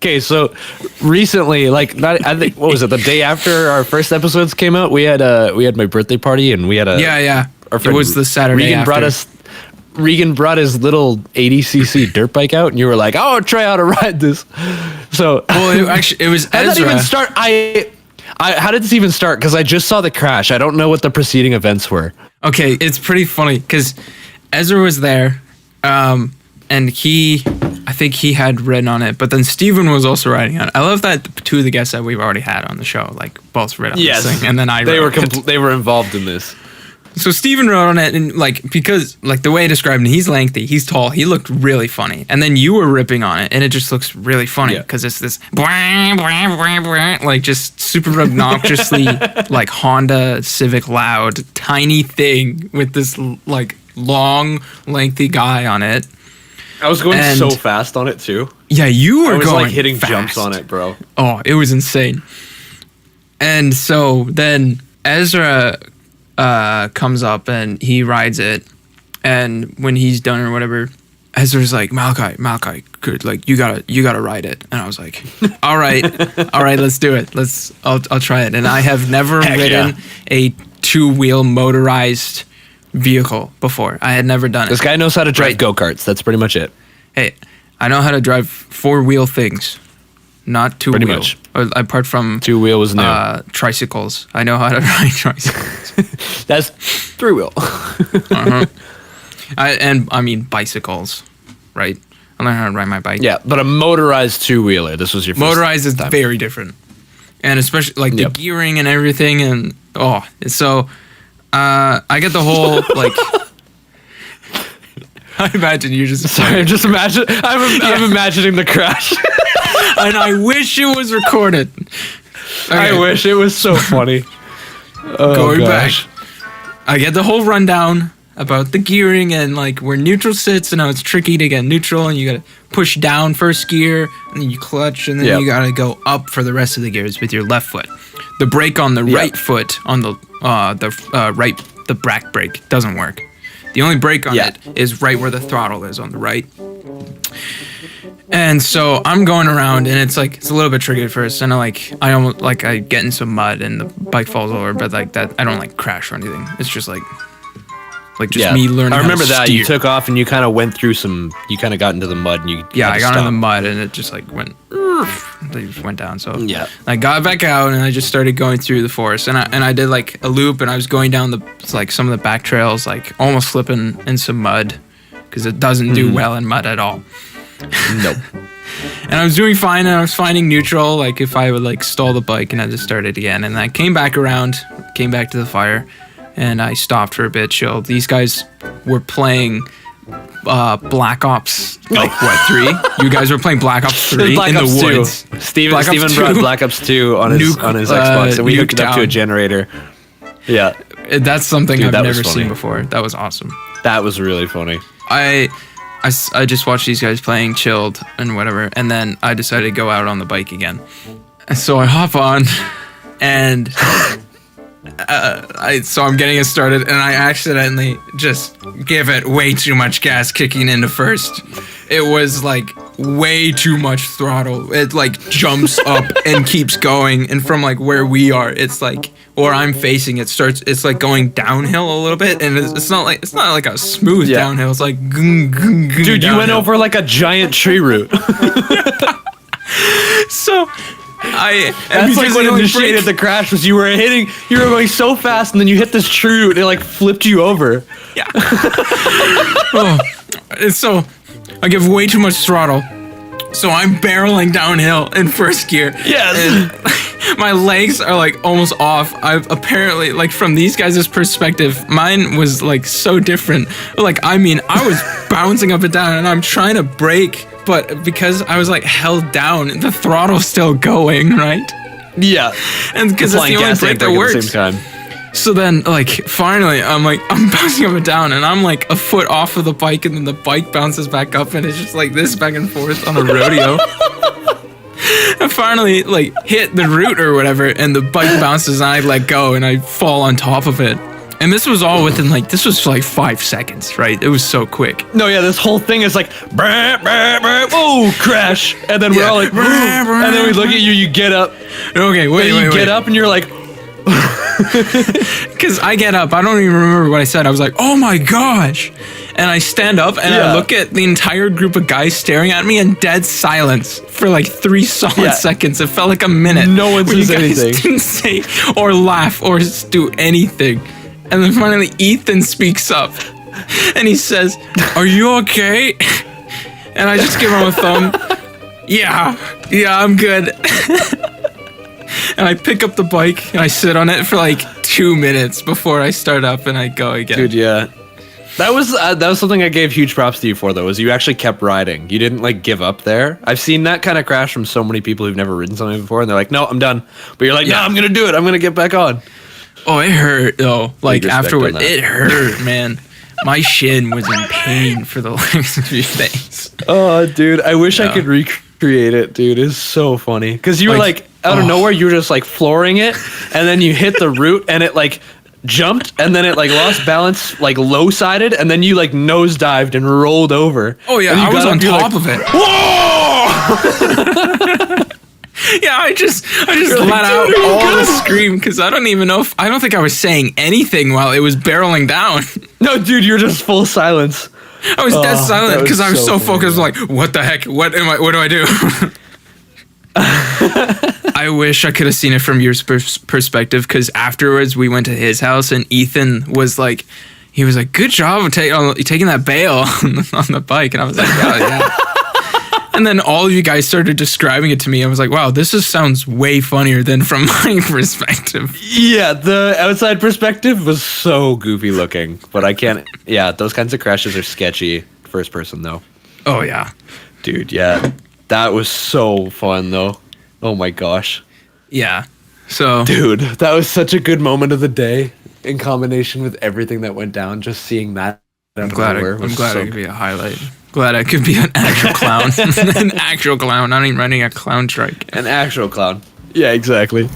okay, so recently, like, I think what was it? The day after our first episodes came out, we had my birthday party, and we had a Yeah. Our It friend was the Saturday after. Regan brought his little 80cc dirt bike out, and you were like, "Oh, try how to ride this." So, Well, it was how did that Ezra. even start? How did this even start? Because I just saw the crash. I don't know what the preceding events were. Okay, it's pretty funny because Ezra was there, and I think he had ridden on it, but then Steven was also riding on it. I love that two of the guests that we've already had on the show, like, both rid on this thing, and then they rode were involved in this. So Steven rode on it, and like, because like the way I described him, he's lengthy, he's tall, he looked really funny. And then you were ripping on it, and it just looks really funny because it's this like just super obnoxiously like Honda Civic loud tiny thing with this like long lengthy guy on it. I was going so fast on it too. Yeah, you were going like hitting fast. jumps on it, bro. Oh, it was insane. And so then Ezra comes up and he rides it, and when he's done or whatever, Ezra's like, Malachi, good, like you gotta ride it. And I was like, all right, let's do it. I'll try it. And I have never ridden a 2-wheel motorized vehicle before. I had never done it. This guy knows how to drive go-karts. That's pretty much it. Hey, I know how to drive 4-wheel things, not 2-wheel. Pretty much. Apart from 2-wheel was new. Tricycles. I know how to ride tricycles. That's 3-wheel. I mean bicycles, right? I learned how to ride my bike. Yeah, but a motorized 2-wheeler. This was your first motorized is time. very different, and especially like the gearing and everything. And so I get the whole like. I imagine you just. Sorry, I'm imagining the crash. And I wish it was recorded. Okay. I wish it was so funny. Going back, I get the whole rundown about the gearing and like where neutral sits and how it's tricky to get neutral, and you gotta push down first gear and then you clutch, and then you gotta go up for the rest of the gears with your left foot. The brake on the right foot on the back brake doesn't work. The only brake on it is right where the throttle is on the right. And so I'm going around, and it's a little bit tricky at first, and I get in some mud and the bike falls over, but like that I don't like crash or anything. It's just me learning. I remember how to that steer. you took off and you kind of went through you kind of got into the mud and you I got in the mud and it just like went. They just went down. So I got back out and I just started going through the forest, and I did like a loop, and I was going down some of the back trails, like almost slipping in some mud because it doesn't do well in mud at all. Nope. And I was doing fine, and I was finding neutral, like if I would like stall the bike, and I just started again. And I came back to the fire, and I stopped for a bit, chilled. These guys were playing Black Ops, 3? You guys were playing Black Ops 3 Black in Ops the 2. woods. Steven brought Black Ops 2 on his Xbox, and we hooked it up to a generator. Yeah. That's something I've never funny. seen before. That was awesome. That was really funny. I just watched these guys playing, chilled and whatever, and then I decided to go out on the bike again. So I hop on, and I'm getting it started, and I accidentally just give it way too much gas kicking into first. It was like way too much throttle. It like jumps up and keeps going, and from like where we are, it's like where I'm facing, it's like going downhill a little bit, and it's not like a smooth downhill. It's like dude, you went over like a giant tree root. So that's like what initiated the crash, was you were going so fast, and then you hit this tree root, and it like flipped you over. Yeah. And so I give way too much throttle. So I'm barreling downhill in first gear. Yes. And my legs are like almost off. I've apparently, like, from these guys' perspective, mine was like so different. Like, I mean, I was bouncing up and down, and I'm trying to brake, but because I was like held down, the throttle's still going, right? Yeah. And because it's the only brake that works. At the same time. So then, like, finally, I'm bouncing up and down, and I'm like a foot off of the bike, and then the bike bounces back up, and it's just like this back and forth on a rodeo. I finally, like, hit the root or whatever, and the bike bounces, and I let go, and I fall on top of it. And this was all within this was like 5 seconds, right? It was so quick. No, yeah, this whole thing is like, brr, brr, brr, whoa, crash. And then we're all like, and then we look at you, you get up. Okay, wait. You get up and you're like, because I get up, I don't even remember what I said. I was like, oh my gosh. And I stand up and I look at the entire group of guys staring at me in dead silence for like 3 solid seconds. It felt like a minute. No one says anything. Didn't say or laugh or do anything. And then finally Ethan speaks up and he says, are you okay? And I just give him a thumb. Yeah, I'm good. And I pick up the bike and I sit on it for like 2 minutes before I start up and I go again. Dude, yeah. That was something I gave huge props to you for, though, is you actually kept riding. You didn't, like, give up there. I've seen that kind of crash from so many people who've never ridden something before, and they're like, no, I'm done. But you're like, no, I'm going to do it. I'm going to get back on. Oh, it hurt, though. Like, afterward, it hurt, man. My shin was in pain for the last few days. Oh, dude, I wish I could recreate it, dude. It's so funny. Because you were, like, out of nowhere, you were just, like, flooring it, and then you hit the root, and it, like, jumped, and then it, like, lost balance, like, low-sided, and then you, like, nosedived and rolled over. Oh, yeah, I was on top of it. Whoa! Yeah, I just let out all the scream, because I don't even know I don't think I was saying anything while it was barreling down. No, dude, you're just full silence. I was dead silent because I was so focused, like, what the heck? What do I do? I wish I could have seen it from your perspective, because afterwards we went to his house and Ethan was like, good job taking that bail on the bike. And I was like, yeah. And then all of you guys started describing it to me. I was like, wow, this sounds way funnier than from my perspective. Yeah, the outside perspective was so goofy looking, but I can't. Yeah, those kinds of crashes are sketchy. First person, though. Oh, yeah. Dude, yeah. That was so fun, though. Oh, my gosh. Yeah. So. Dude, that was such a good moment of the day in combination with everything that went down. Just seeing that. I'm glad it could be a highlight. Glad I could be an actual clown. An actual clown, not even running a clown strike. An actual clown. Yeah, exactly.